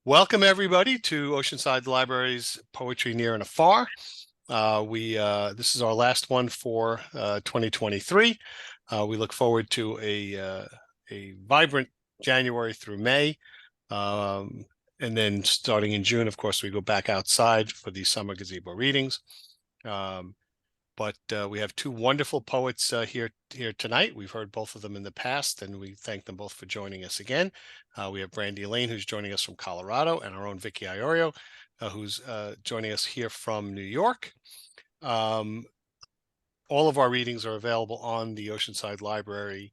Welcome everybody to Oceanside Library's Poetry Near and Afar. This is our last one for 2023. We look forward to a vibrant January through May. And then starting in June, of course, we go back outside for the summer gazebo readings. But we have two wonderful poets here tonight. We've heard both of them in the past, and we thank them both for joining us again. We have Brandy Lane, who's joining us from Colorado, and our own Vicki Iorio, who's joining us here from New York. All of our readings are available on the Oceanside Library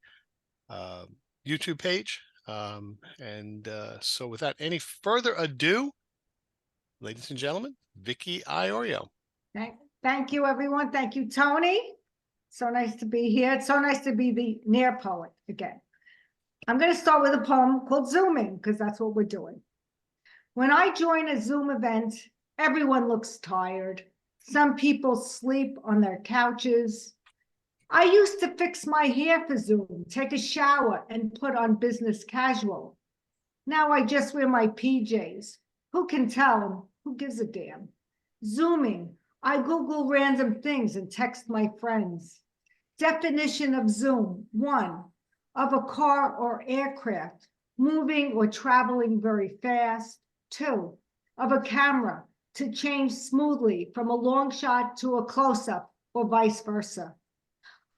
YouTube page. So without any further ado, ladies and gentlemen, Vicki Iorio. Thank you, everyone. Thank you, Tony. So nice to be here. It's so nice to be the near poet again. I'm going to start with a poem called Zooming, because that's what we're doing. When I join a Zoom event, everyone looks tired. Some people sleep on their couches. I used to fix my hair for Zoom, take a shower, and put on business casual. Now I just wear my PJs. Who can tell? Who gives a damn? Zooming. I Google random things and text my friends. Definition of Zoom: 1, of a car or aircraft, moving or traveling very fast. 2, of a camera, to change smoothly from a long shot to a close-up or vice versa.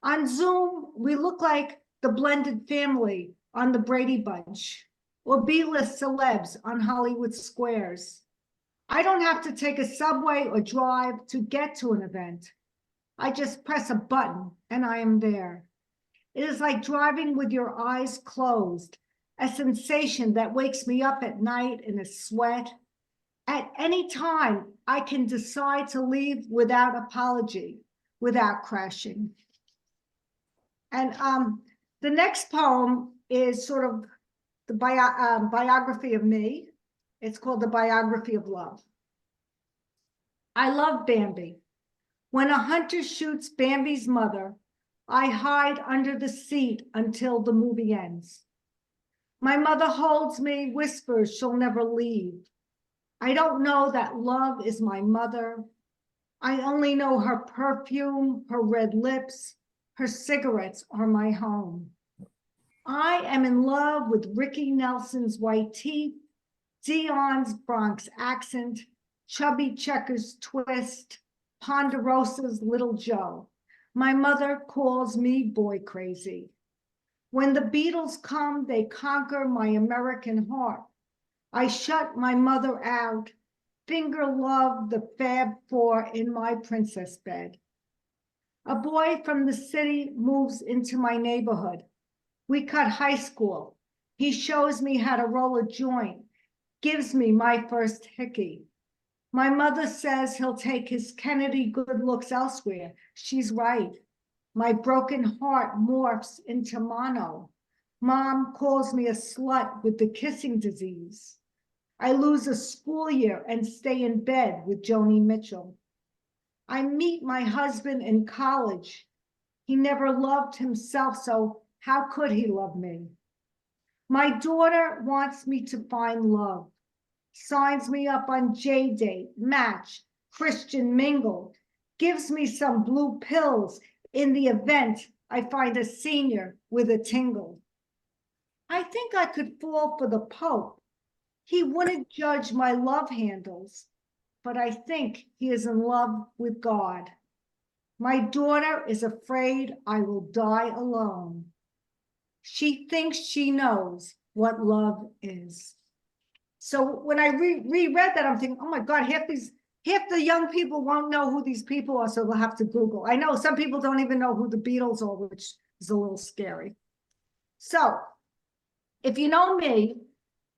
On Zoom, we look like the blended family on the Brady Bunch, or B-list celebs on Hollywood Squares. I don't have to take a subway or drive to get to an event. I just press a button and I am there. It is like driving with your eyes closed, a sensation that wakes me up at night in a sweat. At any time, I can decide to leave without apology, without crashing. And the next poem is sort of the biography of me. It's called The Biography of Love. I love Bambi. When a hunter shoots Bambi's mother, I hide under the seat until the movie ends. My mother holds me, whispers she'll never leave. I don't know that love is my mother. I only know her perfume, her red lips, her cigarettes are my home. I am in love with Ricky Nelson's white teeth, Dion's Bronx accent, Chubby Checker's twist, Ponderosa's Little Joe. My mother calls me boy crazy. When the Beatles come, they conquer my American heart. I shut my mother out, finger love the Fab Four in my princess bed. A boy from the city moves into my neighborhood. We cut high school. He shows me how to roll a joint, gives me my first hickey. My mother says he'll take his Kennedy good looks elsewhere. She's right. My broken heart morphs into mono. Mom calls me a slut with the kissing disease. I lose a school year and stay in bed with Joni Mitchell. I meet my husband in college. He never loved himself, so how could he love me? My daughter wants me to find love. Signs me up on J-Date, Match, Christian Mingle, gives me some blue pills in the event I find a senior with a tingle. I think I could fall for the Pope. He wouldn't judge my love handles, but I think he is in love with God. My daughter is afraid I will die alone. She thinks she knows what love is. So when I reread that, I'm thinking, oh my God, half the young people won't know who these people are, so they'll have to Google. I know some people don't even know who the Beatles are, which is a little scary. So if you know me,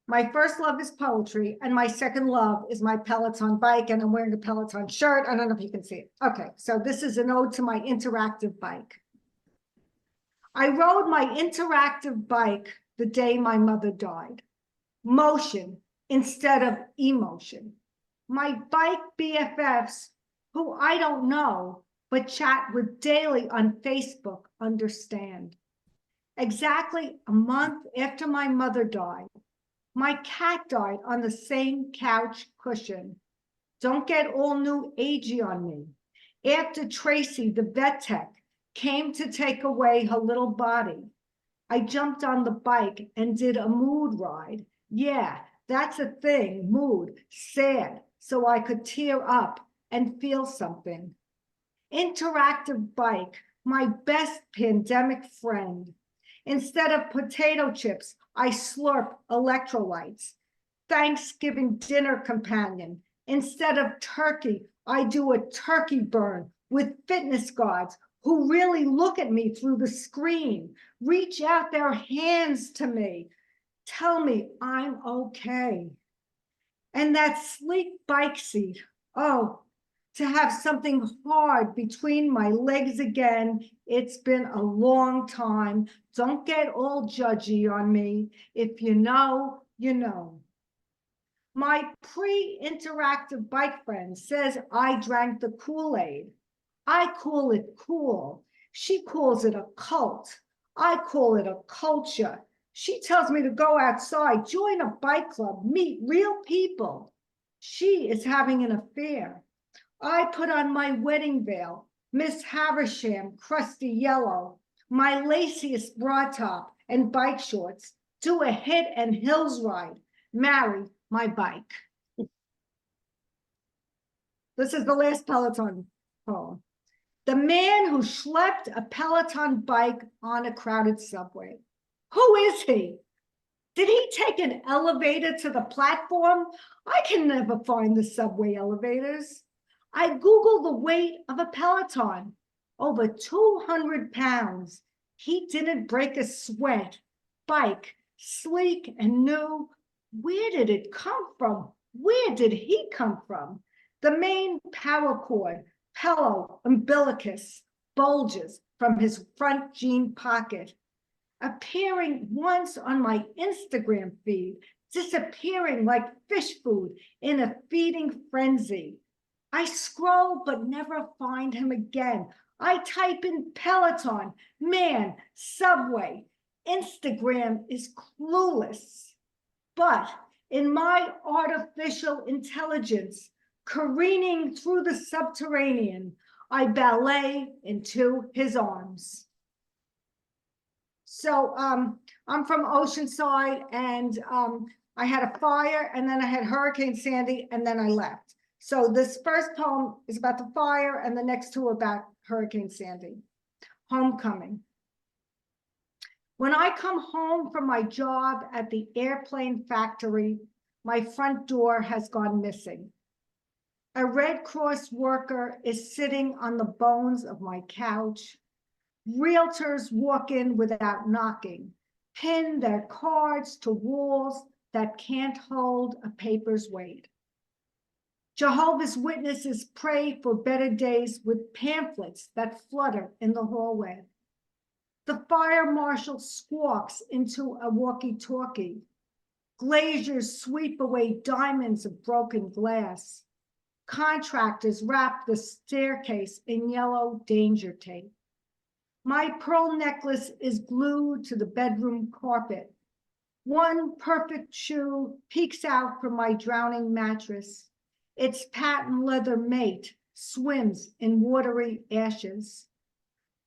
my first love is poetry, and my second love is my Peloton bike, and I'm wearing a Peloton shirt. I don't know if you can see it. Okay, so this is an ode to my interactive bike. I rode my interactive bike the day my mother died. Motion instead of emotion. My bike BFFs, who I don't know, but chat with daily on Facebook, understand. Exactly a month after my mother died, My cat died on the same couch cushion. Don't get all new agey on me. After Tracy, the vet tech, came to take away her little body, I jumped on the bike and did a mood ride. Yeah, that's a thing, mood, sad, so I could tear up and feel something. Interactive bike, my best pandemic friend. Instead of potato chips, I slurp electrolytes. Thanksgiving dinner companion. Instead of turkey, I do a turkey burn with fitness gods who really look at me through the screen, reach out their hands to me, tell me I'm okay. And that sleek bike seat, oh, to have something hard between my legs again. It's been a long time. Don't get all judgy on me. If you know, you know. My pre-interactive bike friend says I drank the Kool-Aid. I call it cool. She calls it a cult. I call it a culture. She tells me to go outside, join a bike club, meet real people. She is having an affair. I put on my wedding veil, Miss Havisham, crusty yellow, my laciest bra top and bike shorts, do a hit and hills ride, marry my bike. This is the last Peloton poem. The man who schlepped a Peloton bike on a crowded subway. Who is he? Did he take an elevator to the platform? I can never find the subway elevators. I Googled the weight of a Peloton, over 200 pounds. He didn't break a sweat. Bike, sleek and new. Where did it come from? Where did he come from? The main power cord, pillow, umbilicus, bulges from his front jean pocket, appearing once on my Instagram feed, disappearing like fish food in a feeding frenzy. I scroll but never find him again. I type in Peloton, man, subway. Instagram is clueless. But in my artificial intelligence, careening through the subterranean, I ballet into his arms. So I'm from Oceanside, and I had a fire, and then I had Hurricane Sandy, and then I left. So this first poem is about the fire, and the next two are about Hurricane Sandy. Homecoming. When I come home from my job at the airplane factory, my front door has gone missing. A Red Cross worker is sitting on the bones of my couch. Realtors walk in without knocking, pin their cards to walls that can't hold a paper's weight. Jehovah's Witnesses pray for better days with pamphlets that flutter in the hallway. The fire marshal squawks into a walkie-talkie. Glaziers sweep away diamonds of broken glass. Contractors wrap the staircase in yellow danger tape. My pearl necklace is glued to the bedroom carpet. One perfect shoe peeks out from my drowning mattress. Its patent leather mate swims in watery ashes.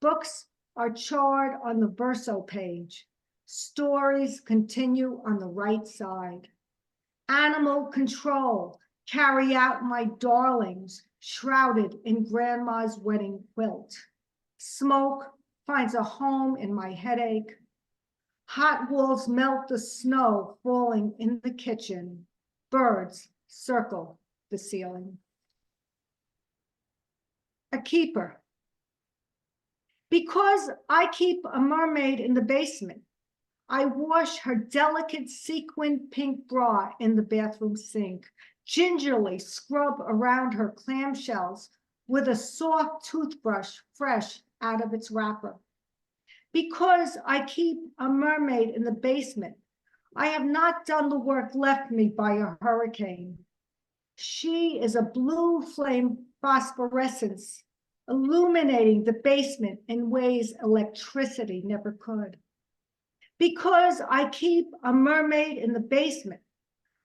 Books are charred on the verso page. Stories continue on the right side. Animal control carry out my darlings shrouded in grandma's wedding quilt. Smoke finds a home in my headache. Hot walls melt the snow falling in the kitchen. Birds circle the ceiling. A keeper. Because I keep a mermaid in the basement, I wash her delicate sequin pink bra in the bathroom sink, gingerly scrub around her clamshells with a soft toothbrush fresh out of its wrapper. Because I keep a mermaid in the basement, I have not done the work left me by a hurricane. She is a blue flame phosphorescence, illuminating the basement in ways electricity never could. Because I keep a mermaid in the basement.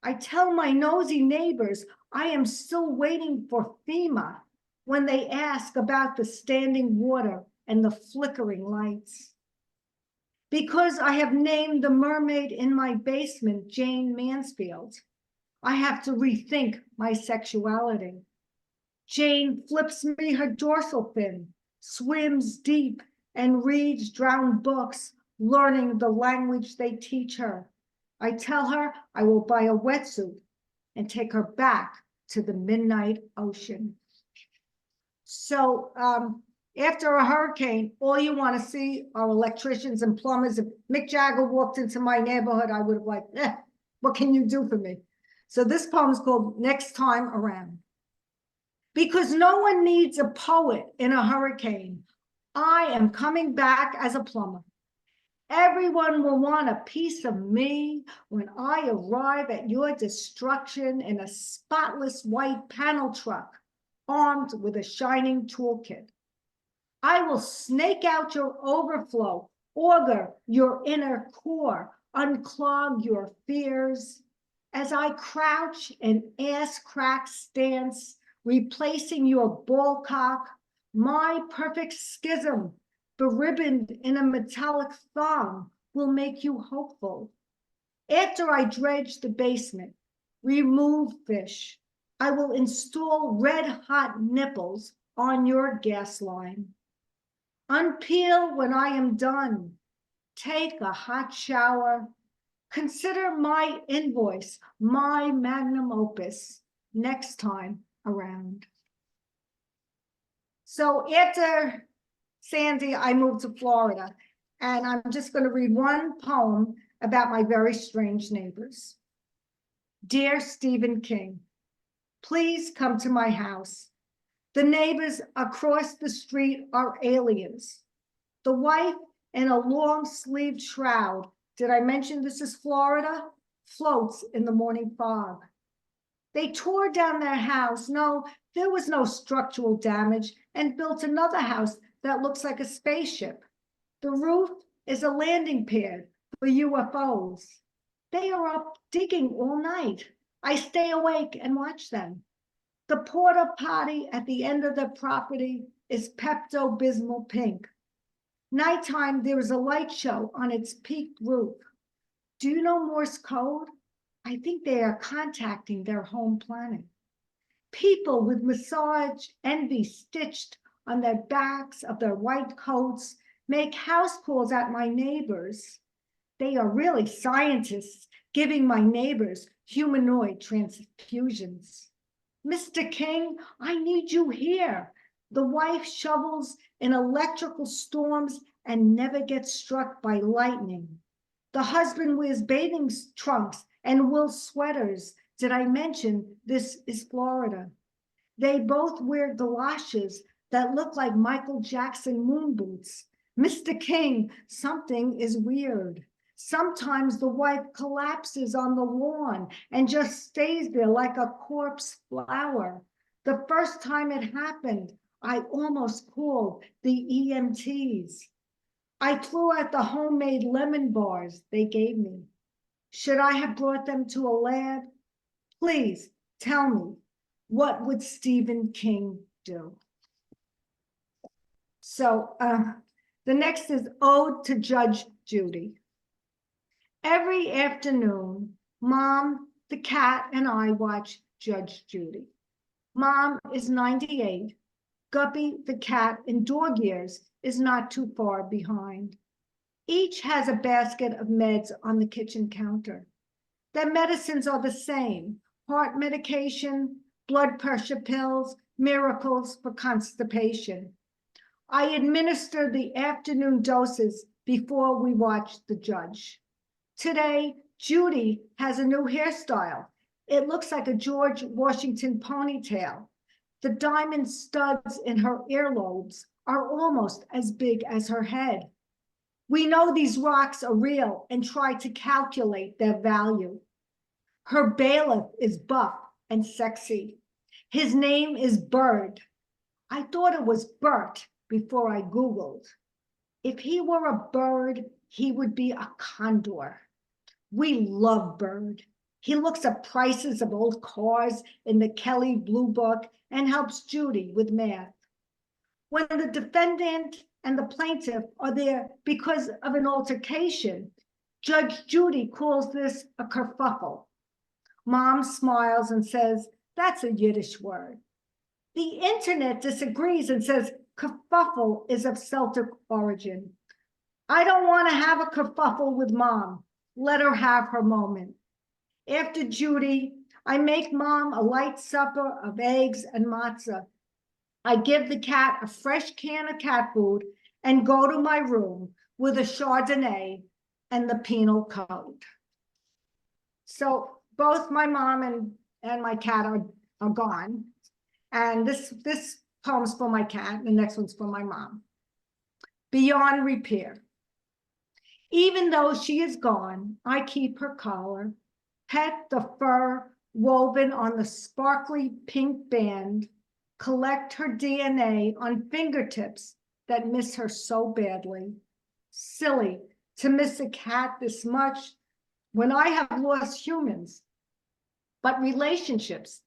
I tell my nosy neighbors I am still waiting for FEMA when they ask about the standing water and the flickering lights. Because I have named the mermaid in my basement Jane Mansfield, I have to rethink my sexuality. Jane flips me her dorsal fin, swims deep, and reads drowned books, learning the language they teach her. I tell her I will buy a wetsuit and take her back to the midnight ocean. So after a hurricane, all you want to see are electricians and plumbers. If Mick Jagger walked into my neighborhood, I would have like, what can you do for me? So this poem is called Next Time Around. Because no one needs a poet in a hurricane, I am coming back as a plumber. Everyone will want a piece of me when I arrive at your destruction in a spotless white panel truck, armed with a shining toolkit. I will snake out your overflow, auger your inner core, unclog your fears. As I crouch in ass crack stance, replacing your ball cock, my perfect schism, beribboned in a metallic thong, will make you hopeful. After I dredge the basement, remove fish, I will install red-hot nipples on your gas line. Unpeel when I am done. Take a hot shower. Consider my invoice, my magnum opus, next time around. So after Sandy, I moved to Florida, and I'm just going to read one poem about my very strange neighbors. Dear Stephen King, please come to my house. The neighbors across the street are aliens. The wife in a long-sleeved shroud, did I mention this is Florida? Floats in the morning fog. They tore down their house. No, there was no structural damage, and built another house that looks like a spaceship. The roof is a landing pad for UFOs. They are up digging all night. I stay awake and watch them. The porta potty at the end of the property is Pepto-Bismol pink. Nighttime, there is a light show on its peaked roof. Do you know Morse code? I think they are contacting their home planet. People with massage envy stitched on their backs of their white coats make house calls at my neighbors. They are really scientists giving my neighbors humanoid transfusions. Mr. King, I need you here. The wife shovels in electrical storms and never gets struck by lightning. The husband wears bathing trunks and wool sweaters. Did I mention this is Florida? They both wear galoshes that look like Michael Jackson moon boots. Mr. King, something is weird. Sometimes the wife collapses on the lawn and just stays there like a corpse flower. The first time it happened, I almost called the EMTs. I threw out the homemade lemon bars they gave me. Should I have brought them to a lab? Please tell me, what would Stephen King do? So the next is Ode to Judge Judy. Every afternoon, Mom, the cat, and I watch Judge Judy. Mom is 98. Guppy, the cat, in dog years, is not too far behind. Each has a basket of meds on the kitchen counter. Their medicines are the same: heart medication, blood pressure pills, miracles for constipation. I administer the afternoon doses before we watch the judge. Today, Judy has a new hairstyle. It looks like a George Washington ponytail. The diamond studs in her earlobes are almost as big as her head. We know these rocks are real and try to calculate their value. Her bailiff is buff and sexy. His name is Bird. I thought it was Bert before I Googled. If he were a bird, he would be a condor. We love Bird. He looks at prices of old cars in the Kelly Blue Book and helps Judy with math. When the defendant and the plaintiff are there because of an altercation, Judge Judy calls this a kerfuffle. Mom smiles and says, that's a Yiddish word. The internet disagrees and says kerfuffle is of Celtic origin. I don't want to have a kerfuffle with Mom. Let her have her moment. After Judy, I make Mom a light supper of eggs and matzah. I give the cat a fresh can of cat food and go to my room with a Chardonnay and the penal code. So both my mom and my cat are gone. And this poem's for my cat, and the next one's for my mom. Beyond repair. Even though she is gone, I keep her collar, pet the fur woven on the sparkly pink band, collect her DNA on fingertips that miss her so badly. Silly to miss a cat this much when I have lost humans. But relationships,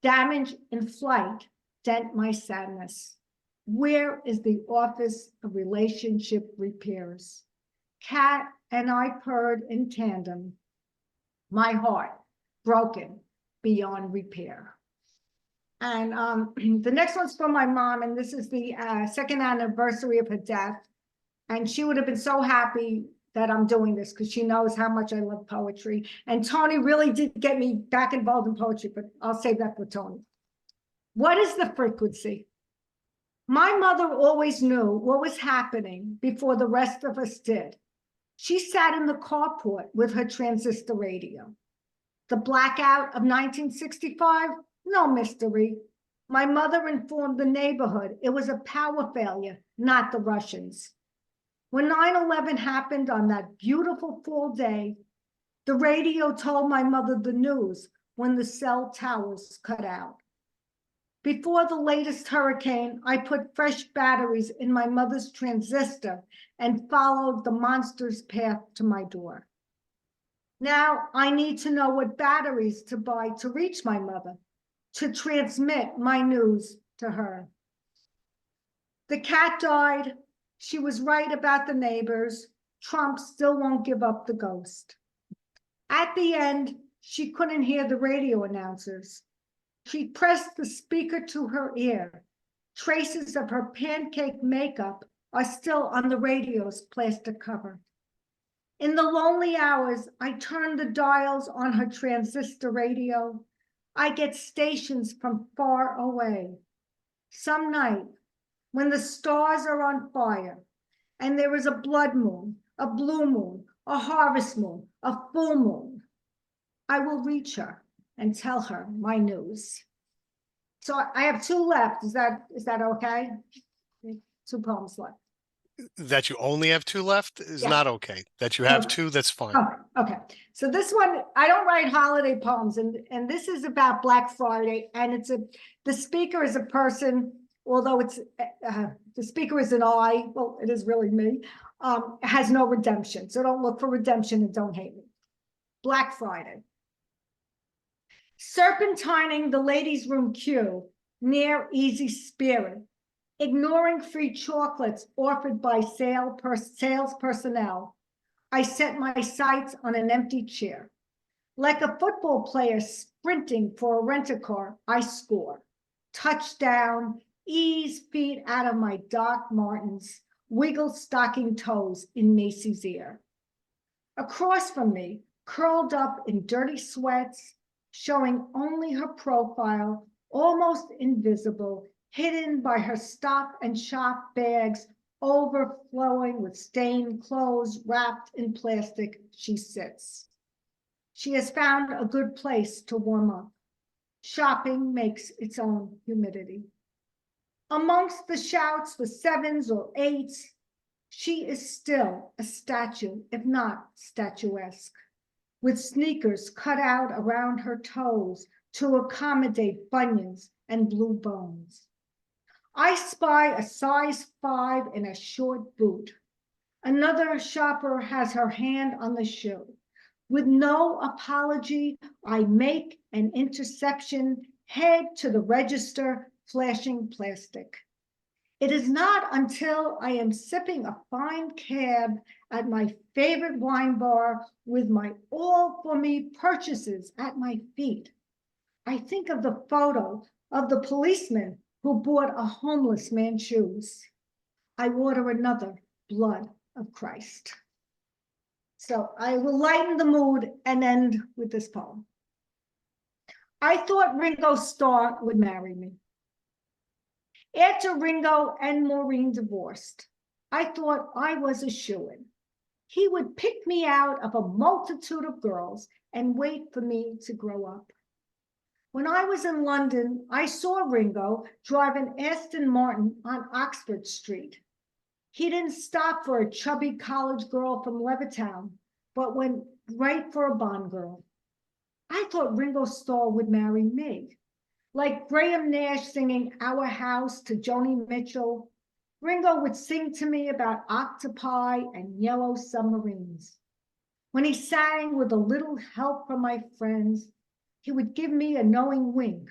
damage in flight, dent my sadness. Where is the Office of Relationship Repairs? Cat and I purred in tandem. My heart broken beyond repair. And the next one's from my mom, and this is the second anniversary of her death. And she would have been so happy that I'm doing this because she knows how much I love poetry. And Tony really did get me back involved in poetry, but I'll save that for Tony. What is the frequency? My mother always knew what was happening before the rest of us did. She sat in the carport with her transistor radio. The blackout of 1965, no mystery. My mother informed the neighborhood it was a power failure, not the Russians. When 9/11 happened on that beautiful fall day, the radio told my mother the news when the cell towers cut out. Before the latest hurricane, I put fresh batteries in my mother's transistor and followed the monster's path to my door. Now I need to know what batteries to buy to reach my mother, to transmit my news to her. The cat died. She was right about the neighbors. Trump still won't give up the ghost. At the end, she couldn't hear the radio announcers. She pressed the speaker to her ear. Traces of her pancake makeup are still on the radio's plastic cover. In the lonely hours, I turn the dials on her transistor radio. I get stations from far away. Some night, when the stars are on fire, and there is a blood moon, a blue moon, a harvest moon, a full moon, I will reach her and tell her my news. So I have two left. Is that okay? Two poems left. That you only have two left is Yeah. not okay. That you have Okay. two, that's fine. Okay. So this one, I don't write holiday poems, and this is about Black Friday, and the speaker is a person, although it's the speaker is an I, well, it is really me, has no redemption. So don't look for redemption and don't hate me. Black Friday. Serpentining the ladies' room queue near Easy Spirit, ignoring free chocolates offered by sales personnel, I set my sights on an empty chair. Like a football player sprinting for a rent-a-car, I score. Touchdown, ease feet out of my Doc Martens, wiggle stocking toes in Macy's ear. Across from me, curled up in dirty sweats, showing only her profile, almost invisible, hidden by her Stop and Shop bags, overflowing with stained clothes wrapped in plastic, she sits. She has found a good place to warm up. Shopping makes its own humidity. Amongst the shouts for 7s or 8s, she is still a statue, if not statuesque, with sneakers cut out around her toes to accommodate bunions and blue bones. I spy a size 5 in a short boot. Another shopper has her hand on the shoe. With no apology, I make an interception, head to the register, flashing plastic. It is not until I am sipping a fine cab at my favorite wine bar with my all for me purchases at my feet. I think of the photo of the policeman who bought a homeless man's shoes. I order another blood of Christ. So I will lighten the mood and end with this poem. I thought Ringo Starr would marry me. After Ringo and Maureen divorced, I thought I was a shoo-in. He would pick me out of a multitude of girls and wait for me to grow up. When I was in London, I saw Ringo drive an Aston Martin on Oxford Street. He didn't stop for a chubby college girl from Levittown, but went right for a Bond girl. I thought Ringo Starr would marry me. Like Graham Nash singing Our House to Joni Mitchell, Ringo would sing to me about octopi and yellow submarines. When he sang with a little help from my friends, he would give me a knowing wink.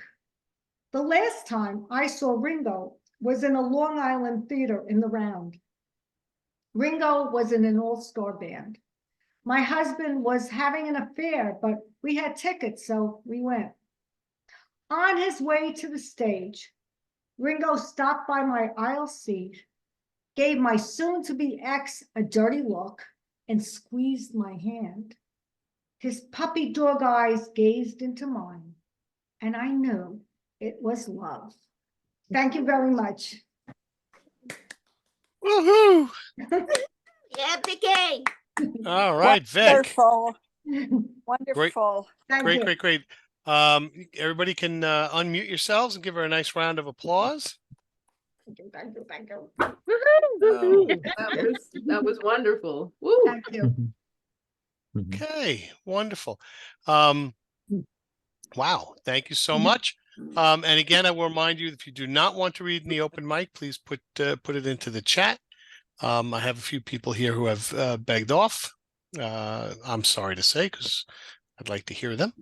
The last time I saw Ringo was in a Long Island theater in the Round. Ringo was in an all-star band. My husband was having an affair, but we had tickets, so we went. On his way to the stage, Ringo stopped by my aisle seat, gave my soon-to-be ex a dirty look, and squeezed my hand. His puppy dog eyes gazed into mine, and I knew it was love. Thank you very much. Woohoo! Yeah, Vicki. All right, Vic. Wonderful. Thank Wonderful. Great, you. great, great. Everybody can unmute yourselves and give her a nice round of applause. Thank you. Oh, that was wonderful. Woo. Thank you. Okay, wonderful. Wow, thank you so much. And again, I will remind you, if you do not want to read in the open mic, please put it into the chat. I have a few people here who have begged off. I'm sorry to say, because I'd like to hear them.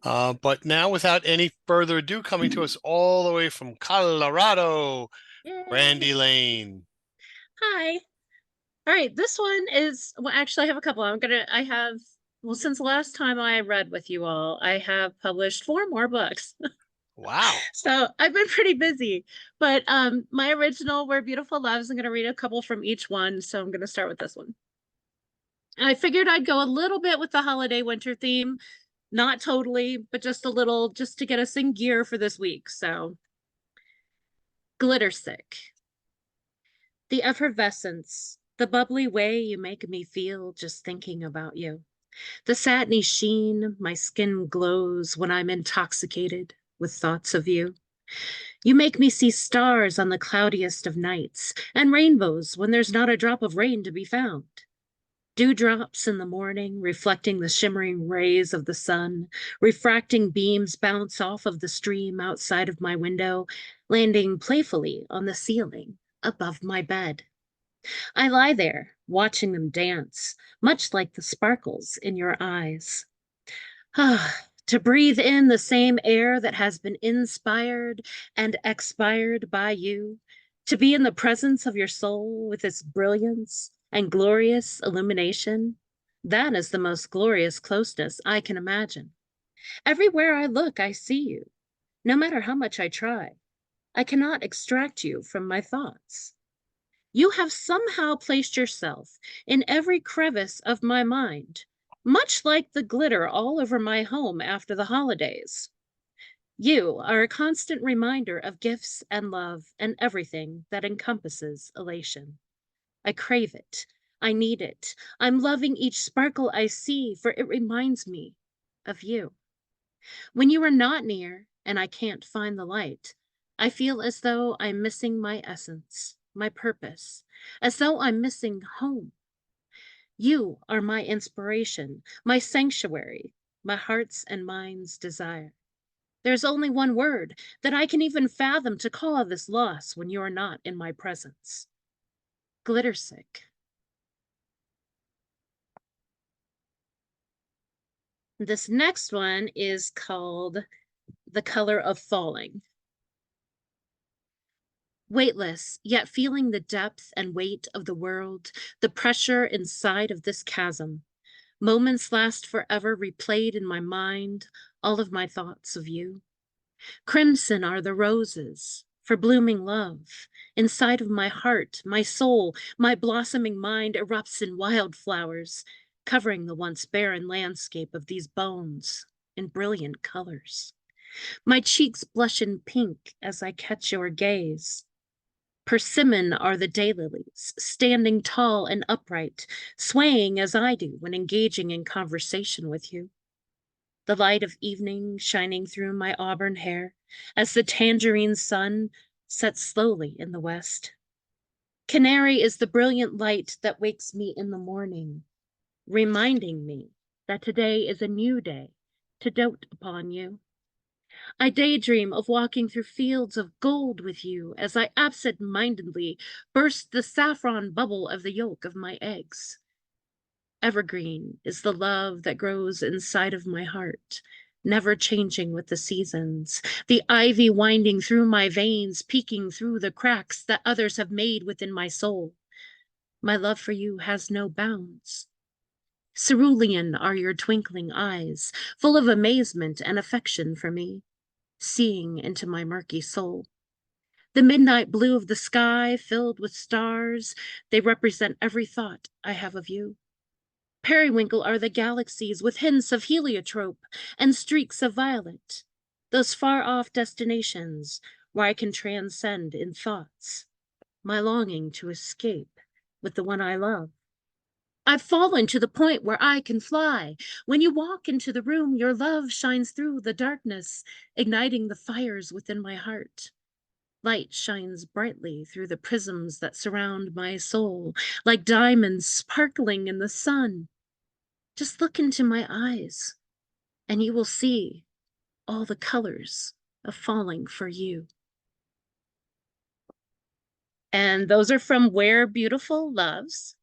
But now, without any further ado, coming to us all the way from Colorado, Yay. Brandy Lane. Hi. All right, this one is, well, actually I have a couple. Well, since the last time I read with you all, I have published 4 more books. Wow. So I've been pretty busy, but my original were Beautiful Loves. I'm going to read a couple from each one. So I'm going to start with this one. I figured I'd go a little bit with the holiday winter theme, not totally, but just a little, just to get us in gear for this week. So Glitter Sick. The effervescence, the bubbly way you make me feel just thinking about you. The satiny sheen, my skin glows when I'm intoxicated with thoughts of you. You make me see stars on the cloudiest of nights and rainbows when there's not a drop of rain to be found. Dewdrops in the morning, reflecting the shimmering rays of the sun, refracting beams bounce off of the stream outside of my window, landing playfully on the ceiling above my bed. I lie there, watching them dance, much like the sparkles in your eyes. To breathe in the same air that has been inspired and expired by you, to be in the presence of your soul with its brilliance and glorious illumination, that is the most glorious closeness I can imagine. Everywhere I look, I see you. No matter how much I try, I cannot extract you from my thoughts. You have somehow placed yourself in every crevice of my mind, much like the glitter all over my home after the holidays. You are a constant reminder of gifts and love and everything that encompasses elation. I crave it. I need it. I'm loving each sparkle I see, for it reminds me of you. When you are not near and I can't find the light, I feel as though I'm missing my essence, my purpose, as though I'm missing home. You are my inspiration, my sanctuary, my heart's and mind's desire. There's only one word that I can even fathom to call this loss when you are not in my presence. Glitter sick. This next one is called The Color of Falling. Weightless, yet feeling the depth and weight of the world, the pressure inside of this chasm. Moments last forever replayed in my mind, all of my thoughts of you. Crimson are the roses for blooming love. Inside of my heart, my soul, my blossoming mind erupts in wildflowers, covering the once barren landscape of these bones in brilliant colors. My cheeks blush in pink as I catch your gaze. Persimmon are the daylilies, standing tall and upright, swaying as I do when engaging in conversation with you. The light of evening shining through my auburn hair as the tangerine sun sets slowly in the west. Canary is the brilliant light that wakes me in the morning, reminding me that today is a new day to dote upon you. I daydream of walking through fields of gold with you as I absent-mindedly burst the saffron bubble of the yolk of my eggs. Evergreen is the love that grows inside of my heart, never changing with the seasons, the ivy winding through my veins, peeking through the cracks that others have made within my soul. My love for you has no bounds. Cerulean are your twinkling eyes, full of amazement and affection for me, seeing into my murky soul. The midnight blue of the sky filled with stars, they represent every thought I have of you. Periwinkle are the galaxies with hints of heliotrope and streaks of violet, those far-off destinations where I can transcend in thoughts, my longing to escape with the one I love. I've fallen to the point where I can fly. When you walk into the room, your love shines through the darkness, igniting the fires within my heart. Light shines brightly through the prisms that surround my soul, like diamonds sparkling in the sun. Just look into my eyes, and you will see all the colors of falling for you. And those are from Where Beautiful Loves.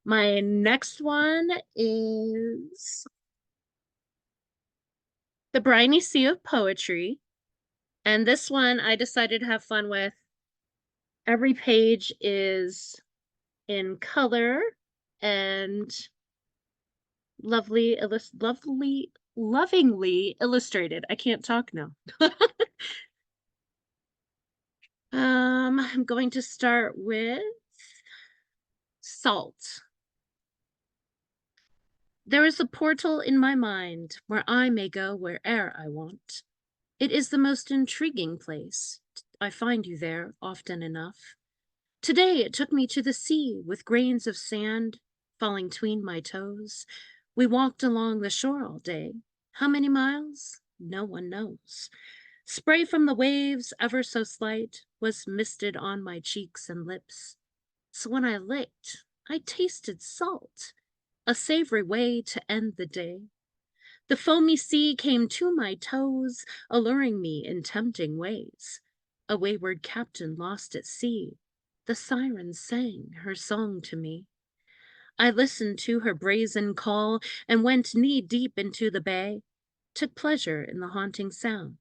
My next one is The Briny Sea of Poetry. And this one I decided to have fun with. Every page is in color and lovingly illustrated. I can't talk now. I'm going to start with Salt. There is a portal in my mind where I may go where'er I want. It is the most intriguing place. I find you there often enough. Today it took me to the sea with grains of sand falling between my toes. We walked along the shore all day. How many miles? No one knows. Spray from the waves, ever so slight, was misted on my cheeks and lips. So when I licked, I tasted salt, a savory way to end the day. The foamy sea came to my toes, alluring me in tempting ways. A wayward captain lost at sea, the siren sang her song to me. I listened to her brazen call and went knee-deep into the bay, took pleasure in the haunting sound,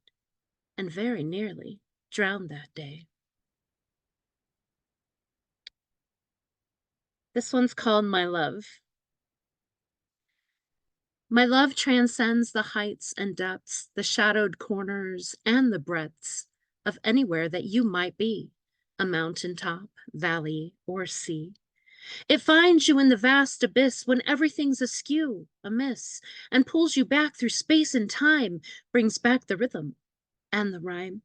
and very nearly drowned that day. This one's called My Love. My love transcends the heights and depths, the shadowed corners and the breadths of anywhere that you might be, a mountaintop, valley, or sea. It finds you in the vast abyss when everything's askew, amiss, and pulls you back through space and time, brings back the rhythm and the rhyme.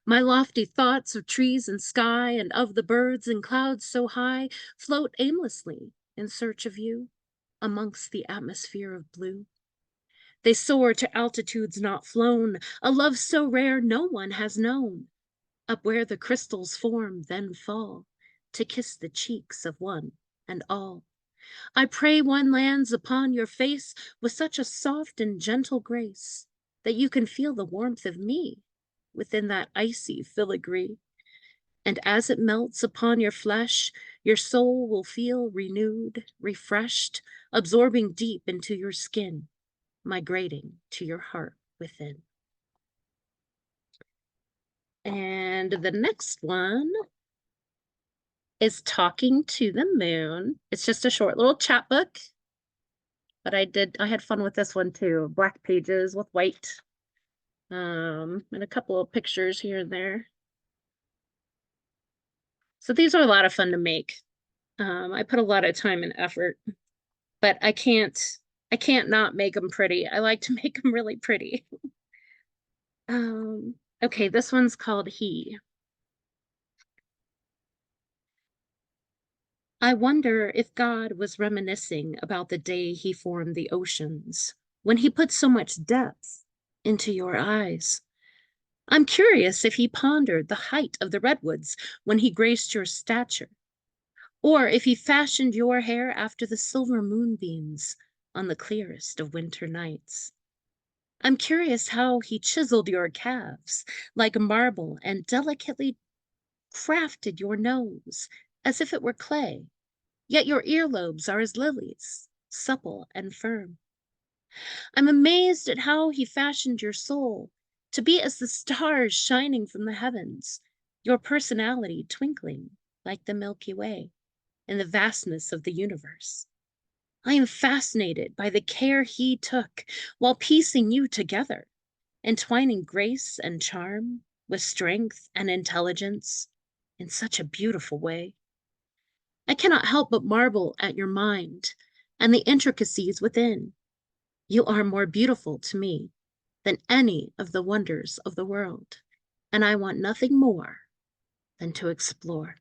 My lofty thoughts of trees and sky and of the birds and clouds so high float aimlessly in search of you amongst the atmosphere of blue. They soar to altitudes not flown, a love so rare no one has known, up where the crystals form then fall to kiss the cheeks of one and all. I pray one lands upon your face with such a soft and gentle grace that you can feel the warmth of me within that icy filigree. And as it melts upon your flesh, your soul will feel renewed, refreshed, absorbing deep into your skin migrating to your heart within. And the next one is Talking to the Moon. It's just a short little chapbook, but I had fun with this one too. Black pages with white, and a couple of pictures here and there. So these are a lot of fun to make. I put a lot of time and effort, but I can't not make them pretty. I like to make them really pretty. Okay, this one's called He. I wonder if God was reminiscing about the day he formed the oceans, when he put so much depth into your eyes. I'm curious if he pondered the height of the redwoods when he graced your stature, or if he fashioned your hair after the silver moonbeams on the clearest of winter nights. I'm curious how he chiseled your calves like marble and delicately crafted your nose as if it were clay, yet your earlobes are as lilies, supple and firm. I'm amazed at how he fashioned your soul to be as the stars shining from the heavens, your personality twinkling like the Milky Way in the vastness of the universe. I am fascinated by the care he took while piecing you together, entwining grace and charm with strength and intelligence in such a beautiful way. I cannot help but marvel at your mind and the intricacies within. You are more beautiful to me than any of the wonders of the world, and I want nothing more than to explore.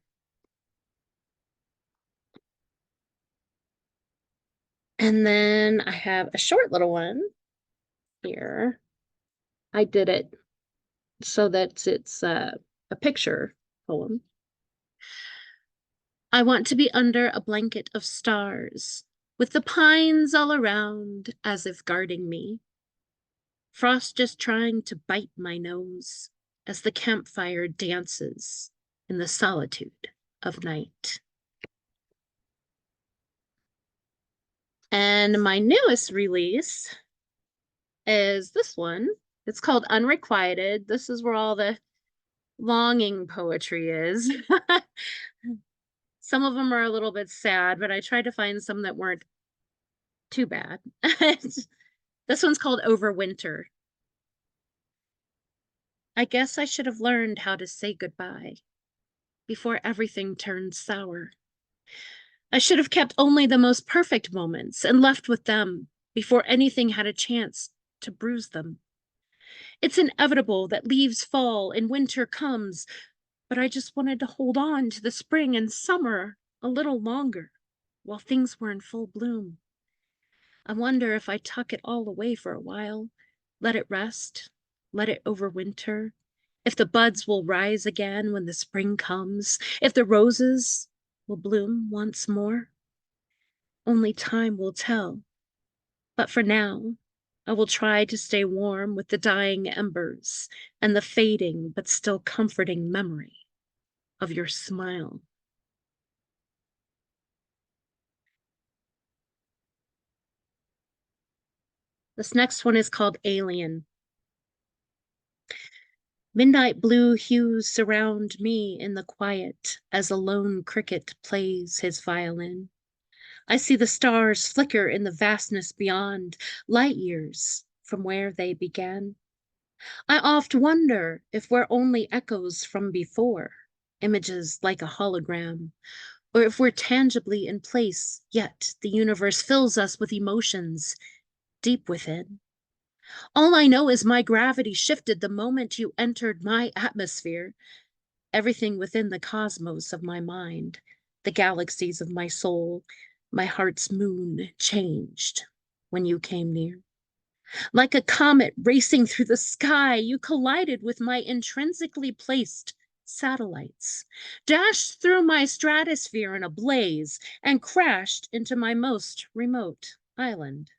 And then I have a short little one here. I did it so that it's a picture poem. I want to be under a blanket of stars, with the pines all around as if guarding me. Frost just trying to bite my nose as the campfire dances in the solitude of night. And my newest release is this one. It's called Unrequited. This is where all the longing poetry is. Some of them are a little bit sad, but I tried to find some that weren't too bad. This one's called Overwinter. I guess I should have learned how to say goodbye before everything turned sour. I should have kept only the most perfect moments and left with them before anything had a chance to bruise them. It's inevitable that leaves fall and winter comes, but I just wanted to hold on to the spring and summer a little longer while things were in full bloom. I wonder if I tuck it all away for a while, let it rest, let it overwinter, if the buds will rise again when the spring comes, if the roses will bloom once more. Only time will tell. But for now, I will try to stay warm with the dying embers and the fading but still comforting memory of your smile. This next one is called Alien. Midnight blue hues surround me in the quiet as a lone cricket plays his violin. I see the stars flicker in the vastness beyond, light years from where they began. I oft wonder if we're only echoes from before, images like a hologram, or if we're tangibly in place, yet the universe fills us with emotions deep within. All I know is my gravity shifted the moment you entered my atmosphere. Everything within the cosmos of my mind, the galaxies of my soul, my heart's moon changed when you came near. Like a comet racing through the sky, you collided with my intrinsically placed satellites, dashed through my stratosphere in a blaze, and crashed into my most remote island.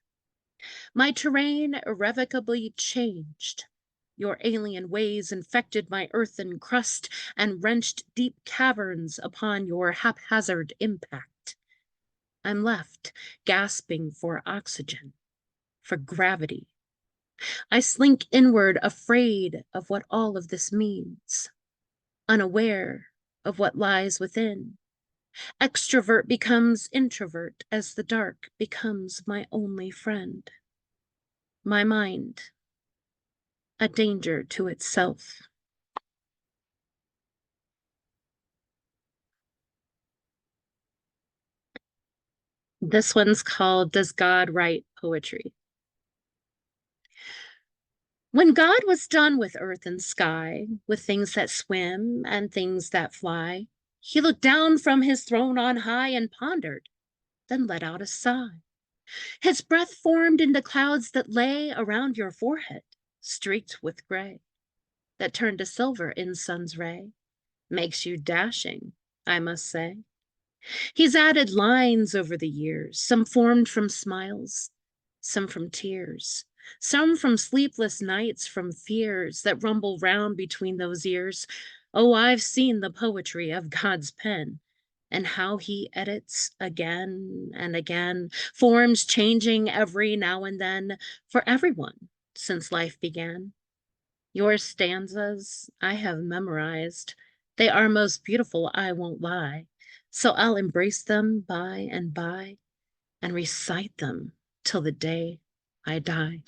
My terrain irrevocably changed. Your alien ways infected my earthen crust and wrenched deep caverns upon your haphazard impact. I'm left gasping for oxygen for gravity. I slink inward, afraid of what all of this means, unaware of what lies within. Extrovert becomes introvert as the dark becomes my only friend. My mind, a danger to itself. This one's called Does God Write Poetry? When God was done with earth and sky, with things that swim and things that fly, he looked down from his throne on high and pondered, then let out a sigh. His breath formed into clouds that lay around your forehead, streaked with gray, that turned to silver in sun's ray. Makes you dashing, I must say. He's added lines over the years, some formed from smiles, some from tears, some from sleepless nights, from fears that rumble round between those ears. Oh, I've seen the poetry of God's pen, and how he edits again and again, forms changing every now and then for everyone since life began. Your stanzas I have memorized. They are most beautiful, I won't lie. So I'll embrace them by and recite them till the day I die.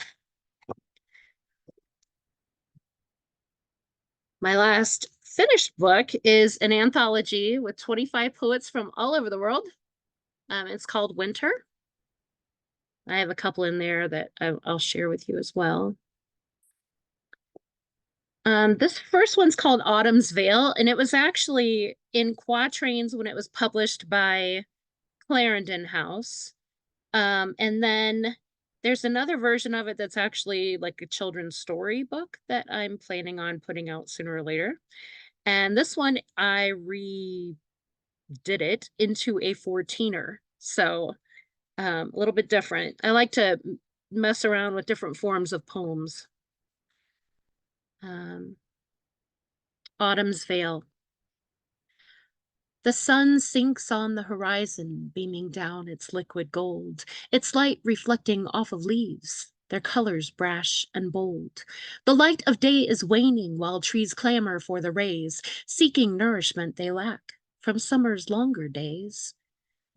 My last finished book is an anthology with 25 poets from all over the world. It's called Winter. I have a couple in there that I'll share with you as well. This first one's called Autumn's Veil, and it was actually in quatrains when it was published by Clarendon House. And then there's another version of it that's actually like a children's story book that I'm planning on putting out sooner or later. And this one, I redid it into a 14er. So a little bit different. I like to mess around with different forms of poems. Autumn's Veil. The sun sinks on the horizon, beaming down its liquid gold, its light reflecting off of leaves, their colors brash and bold. The light of day is waning while trees clamor for the rays, seeking nourishment they lack from summer's longer days.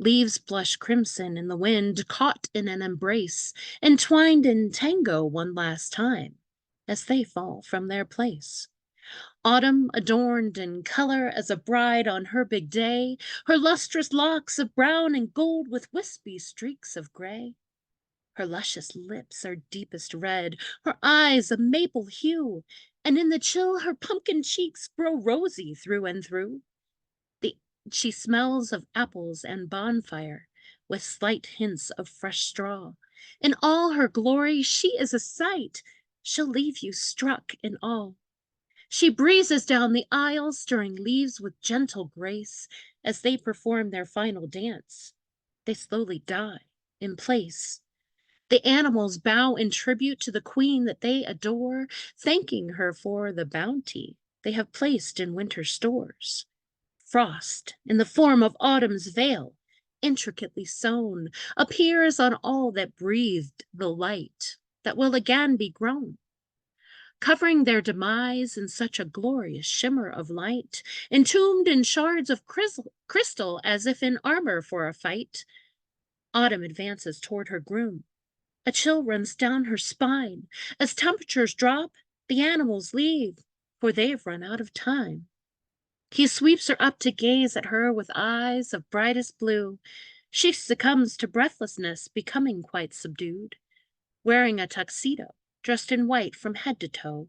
Leaves blush crimson in the wind, caught in an embrace, entwined in tango one last time as they fall from their place. Autumn adorned in color as a bride on her big day, her lustrous locks of brown and gold with wispy streaks of gray. Her luscious lips are deepest red, her eyes a maple hue, and in the chill her pumpkin cheeks grow rosy through and through. She smells of apples and bonfire, with slight hints of fresh straw. In all her glory she is a sight, she'll leave you struck in awe. She breezes down the aisle, stirring leaves with gentle grace as they perform their final dance. They slowly die in place. The animals bow in tribute to the queen that they adore, thanking her for the bounty they have placed in winter stores. Frost, in the form of autumn's veil, intricately sewn, appears on all that breathed the light that will again be grown, covering their demise in such a glorious shimmer of light, entombed in shards of crystal as if in armor for a fight. Autumn advances toward her groom. A chill runs down her spine. As temperatures drop, the animals leave, for they've run out of time. He sweeps her up to gaze at her with eyes of brightest blue. She succumbs to breathlessness, becoming quite subdued, wearing a tuxedo, dressed in white from head to toe.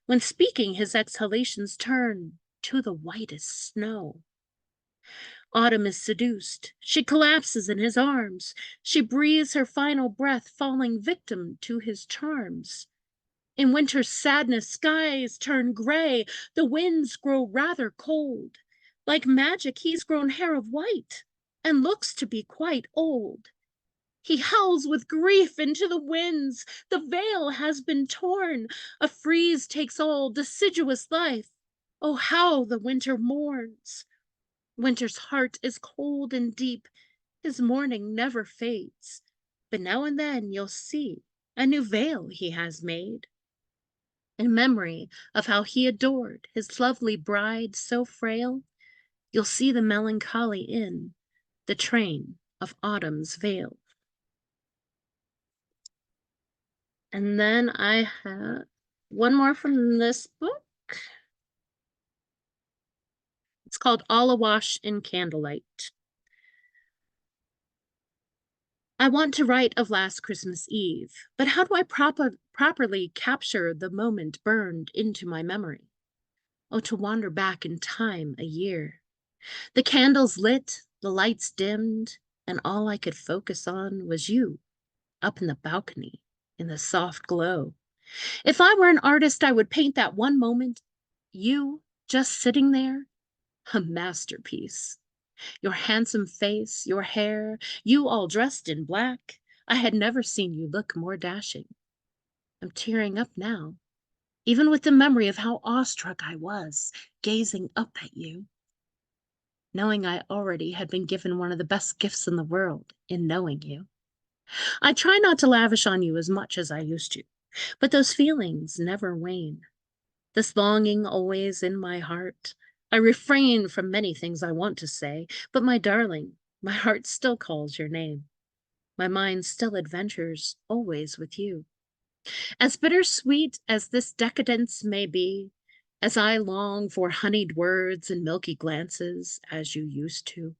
When speaking, his exhalations turn to the whitest snow. Autumn is seduced. She collapses in his arms. She breathes her final breath, falling victim to his charms. In winter's sadness, skies turn gray. The winds grow rather cold. Like magic, he's grown hair of white and looks to be quite old. He howls with grief into the winds. The veil has been torn. A freeze takes all deciduous life. Oh, how the winter mourns. Winter's heart is cold and deep. His mourning never fades. But now and then you'll see, a new veil he has made, in memory of how he adored his lovely bride so frail. You'll see the melancholy in the train of autumn's veil. And then I have one more from this book. It's called All Awash in Candlelight. I want to write of last Christmas Eve, but how do I properly capture the moment burned into my memory? Oh, to wander back in time a year. The candles lit, the lights dimmed, and all I could focus on was you, up in the balcony, in the soft glow. If I were an artist, I would paint that one moment, you just sitting there, a masterpiece. Your handsome face, your hair, you all dressed in black. I had never seen you look more dashing. I'm tearing up now, even with the memory of how awestruck I was, gazing up at you, knowing I already had been given one of the best gifts in the world in knowing you. I try not to lavish on you as much as I used to, but those feelings never wane. This longing always in my heart. I refrain from many things I want to say, but my darling, my heart still calls your name. My mind still adventures always with you. As bittersweet as this decadence may be, as I long for honeyed words and milky glances as you used to,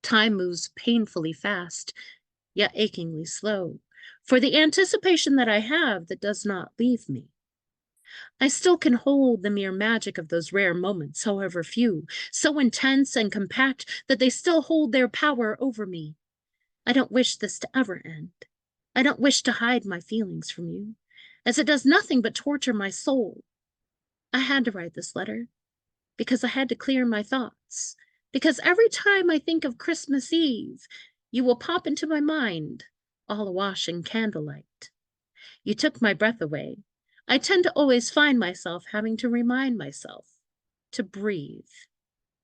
time moves painfully fast, yet achingly slow, for the anticipation that I have that does not leave me. I still can hold the mere magic of those rare moments, however few, so intense and compact that they still hold their power over me. I don't wish this to ever end. I don't wish to hide my feelings from you, as it does nothing but torture my soul. I had to write this letter because I had to clear my thoughts, because every time I think of Christmas Eve, you will pop into my mind, all awash in candlelight. You took my breath away. I tend to always find myself having to remind myself to breathe,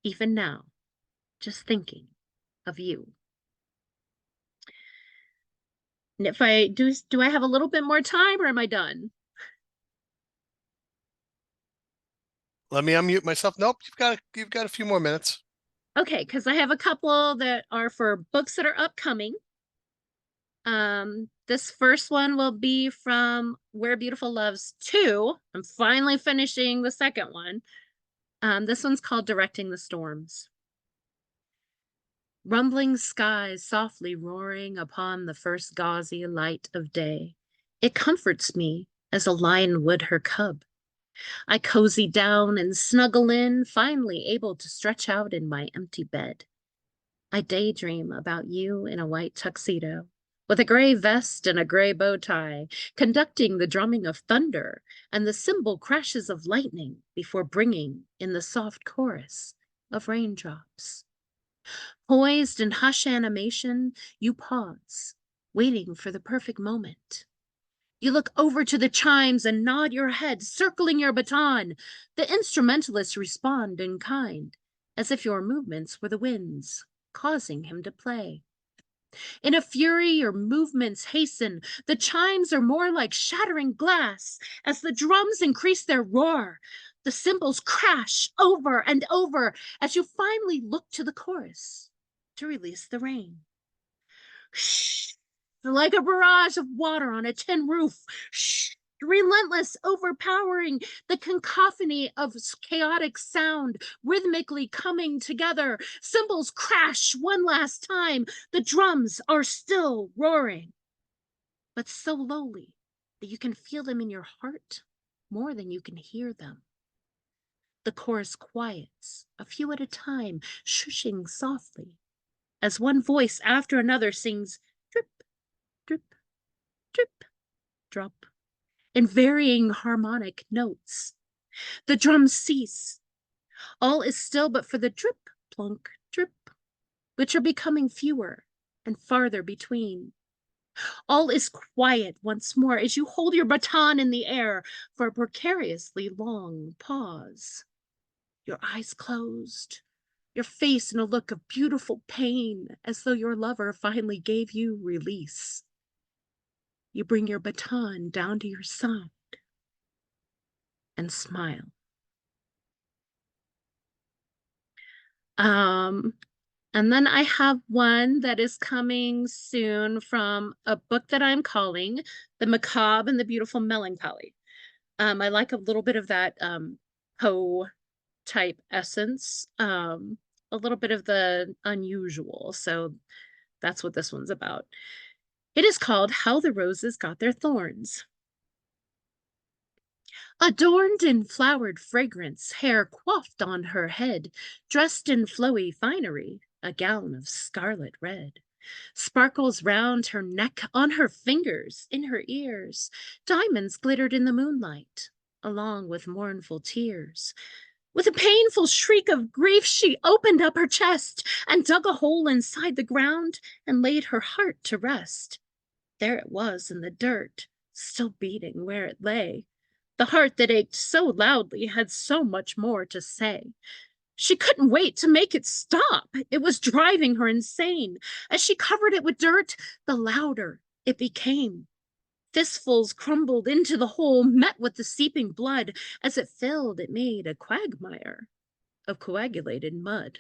even now, just thinking of you. And if I do I have a little bit more time or am I done? Let me unmute myself. Nope, you've got a few more minutes. Okay, because I have a couple that are for books that are upcoming. This first one will be from Where Beautiful Loves 2. I'm finally finishing the second one. This one's called Directing the Storms. Rumbling skies softly roaring upon the first gauzy light of day. It comforts me as a lion would her cub. I cozy down and snuggle in, finally able to stretch out in my empty bed. I daydream about you in a white tuxedo, with a gray vest and a gray bow tie, conducting the drumming of thunder and the cymbal crashes of lightning before bringing in the soft chorus of raindrops. Poised in hush animation, you pause, waiting for the perfect moment. You look over to the chimes and nod your head, circling your baton. The instrumentalists respond in kind, as if your movements were the winds, causing him to play. In a fury, your movements hasten. The chimes are more like shattering glass as the drums increase their roar. The cymbals crash over and over as you finally look to the chorus to release the rain. Shh, like a barrage of water on a tin roof. Shh, relentless, overpowering, the cacophony of chaotic sound rhythmically coming together. Cymbals crash one last time. The drums are still roaring, but so lowly that you can feel them in your heart more than you can hear them. The chorus quiets, a few at a time, shushing softly, as one voice after another sings drip, drip, drip, drop, in varying harmonic notes. The drums cease. All is still but for the drip, plunk, drip, which are becoming fewer and farther between. All is quiet once more as you hold your baton in the air for a precariously long pause. Your eyes closed, your face in a look of beautiful pain, as though your lover finally gave you release. you bring your baton down to your side and smile. And then I have one that is coming soon from a book that I'm calling The Macabre and the Beautiful Melancholy. I like a little bit of that Poe type essence, a little bit of the unusual. So that's what this one's about. It is called How the Roses Got Their Thorns. Adorned in flowered fragrance, hair coiffed on her head, dressed in flowy finery, a gown of scarlet red. Sparkles round her neck, on her fingers, in her ears, diamonds glittered in the moonlight, along with mournful tears. With a painful shriek of grief, she opened up her chest and dug a hole inside the ground and laid her heart to rest. There it was in the dirt, still beating where it lay. The heart that ached so loudly had so much more to say. She couldn't wait to make it stop. It was driving her insane. As she covered it with dirt, the louder it became. Fistfuls crumbled into the hole, met with the seeping blood. As it filled, it made a quagmire of coagulated mud.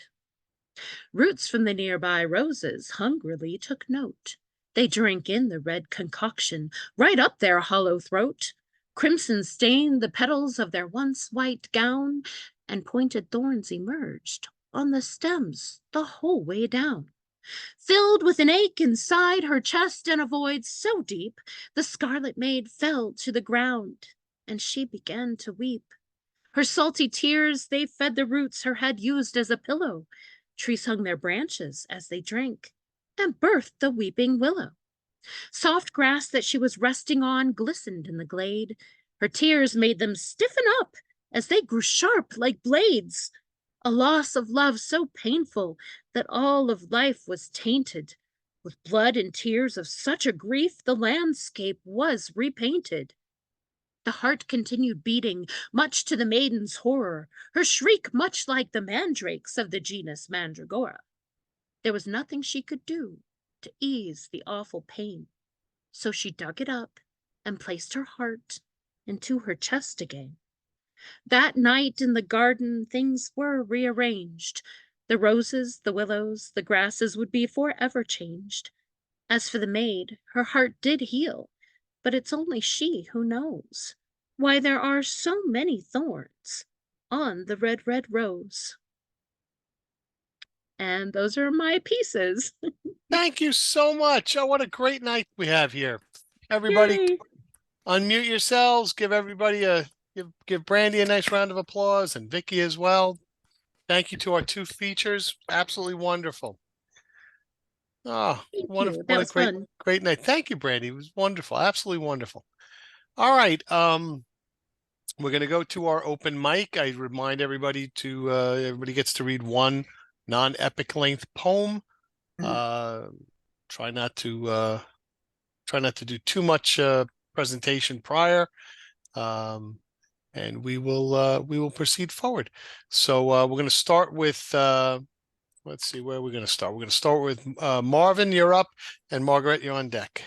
Roots from the nearby roses hungrily took note. They drank in the red concoction right up their hollow throat. Crimson stained the petals of their once white gown, and pointed thorns emerged on the stems the whole way down. Filled with an ache inside her chest and a void so deep, the scarlet maid fell to the ground, and she began to weep. Her salty tears, they fed the roots her head used as a pillow. Trees hung their branches as they drank, and birthed the weeping willow. Soft grass that she was resting on glistened in the glade. Her tears made them stiffen up as they grew sharp like blades. A loss of love so painful that all of life was tainted. With blood and tears of such a grief, the landscape was repainted. The heart continued beating, much to the maiden's horror, her shriek much like the mandrakes of the genus Mandragora. There was nothing she could do to ease the awful pain, so she dug it up and placed her heart into her chest again. That night in the garden things were rearranged. The roses, the willows, the grasses would be forever changed. As for the maid, her heart did heal, but it's only she who knows why there are so many thorns on the red, red rose. And those are my pieces. Thank you so much. Oh, what a great night we have here. Everybody, Yay. unmute yourselves. Give everybody give Brandy a nice round of applause, and Vicki as well. Thank you to our two features. Absolutely wonderful. Oh, Thank wonderful. you. That What a was fun. great night. Thank you, Brandy. It was wonderful. Absolutely wonderful. All right. We're going to go to our open mic. I remind everybody to everybody gets to read one non-epic length poem. Try not to do too much presentation prior, and we will proceed forward. So we're going to start with let's see, where are we going to start? We're going to start with Marvin. You're up, and Margaret, you're on deck.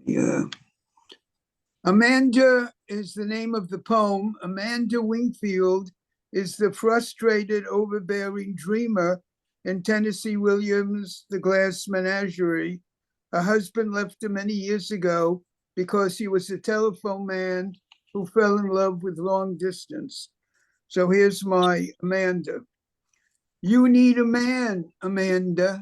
Yeah. Amanda is the name of the poem. Amanda Wingfield is the frustrated, overbearing dreamer in Tennessee Williams' The Glass Menagerie. Her husband left her many years ago because he was a telephone man who fell in love with long distance. So here's my Amanda. You need a man, Amanda,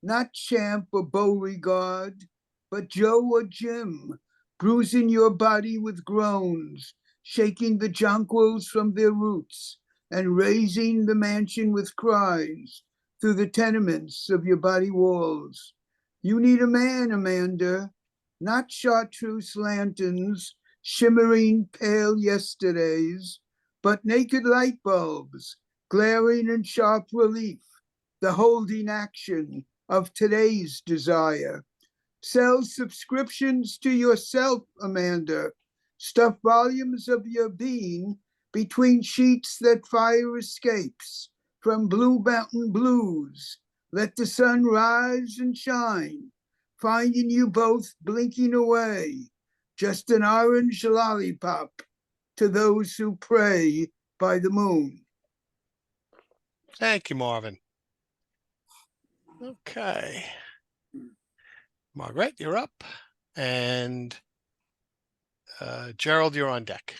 not Champ or Beauregard, but Joe or Jim, bruising your body with groans, shaking the jonquils from their roots, and raising the mansion with cries through the tenements of your body walls. You need a man, Amanda, not chartreuse lanterns, shimmering pale yesterdays, but naked light bulbs, glaring in sharp relief, the holding action of today's desire. Sell subscriptions to yourself, Amanda. Stuff volumes of your being between sheets that fire escapes from Blue Mountain blues. Let the sun rise and shine finding you both blinking away, just an orange lollipop to those who pray by the moon. Thank you, Marvin. Okay. Margaret, you're up. And Gerald, you're on deck.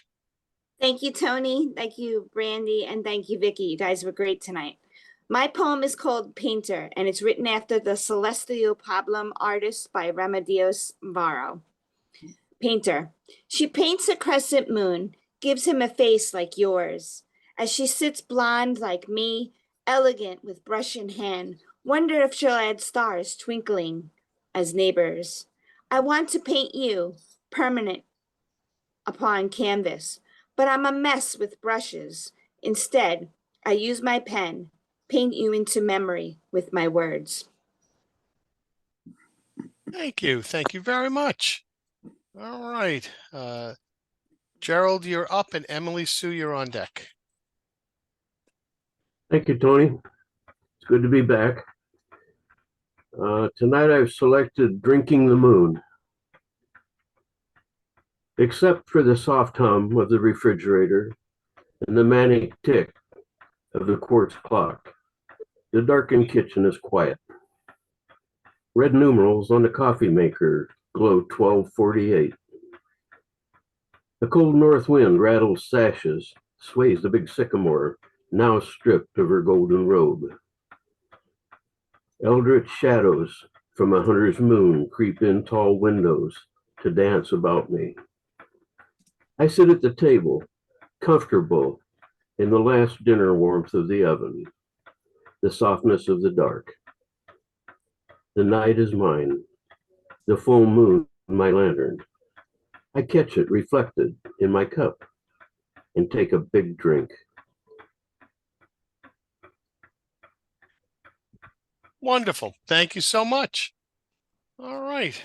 Thank you, Tony. Thank you, Brandy. And thank you, Vicki. You guys were great tonight. My poem is called Painter, and it's written after the Celestial Problem Artist by Remedios Varo. Painter. She paints a crescent moon, gives him a face like yours. As she sits blonde like me, elegant with brush in hand, wonder if she'll add stars twinkling as neighbors. I want to paint you, permanent upon canvas, but I'm a mess with brushes. Instead, I use my pen, paint you into memory with my words. Thank you. Thank you very much. All right. Gerald, you're up, and Emily Sue, you're on deck. Thank you, Tony. It's good to be back. Tonight I've selected Drinking the Moon. Except for the soft hum of the refrigerator and the manic tick of the quartz clock, the darkened kitchen is quiet. Red numerals on the coffee maker glow 1248. The cold north wind rattles sashes, sways the big sycamore, now stripped of her golden robe. Eldritch shadows from a hunter's moon creep in tall windows to dance about me. I sit at the table, comfortable in the last dinner warmth of the oven, the softness of the dark. The night is mine, the full moon my lantern. I catch it reflected in my cup and take a big drink. Wonderful. Thank you so much. All right.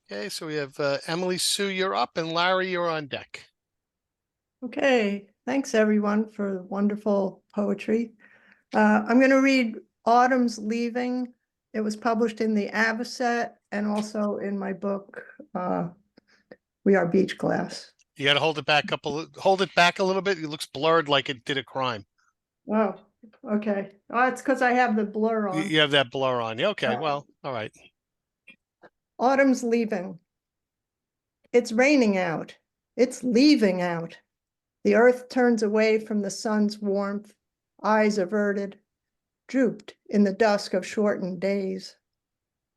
Okay, so we have Emily Sue, you're up, and Larry, you're on deck. Okay, thanks everyone for wonderful poetry. I'm going to read Autumn's Leaving. It was published in the Avocet and also in my book, We Are Beach Glass. You got to hold it back a little bit. It looks blurred like it did a crime. Oh, okay. Oh, it's because I have the blur on. You have that blur on. Yeah, okay, well, all right. Autumn's Leaving. It's raining out. It's leaving out. The earth turns away from the sun's warmth, eyes averted, drooped in the dusk of shortened days.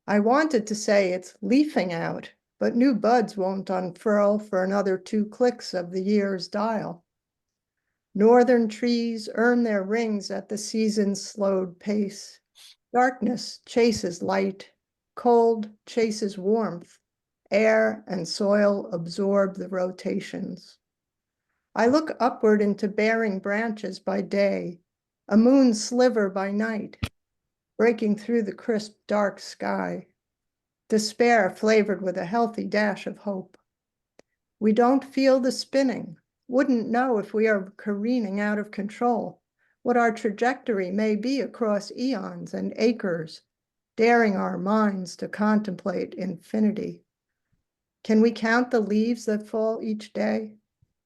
I wanted to say it's leafing out, but new buds won't unfurl for another 2 clicks of the year's dial. Northern trees earn their rings at the season's slowed pace. Darkness chases light, cold chases warmth, air and soil absorb the rotations. I look upward into bearing branches by day, a moon sliver by night, breaking through the crisp, dark sky. Despair flavored with a healthy dash of hope. We don't feel the spinning, wouldn't know if we are careening out of control, what our trajectory may be across eons and acres, daring our minds to contemplate infinity. Can we count the leaves that fall each day?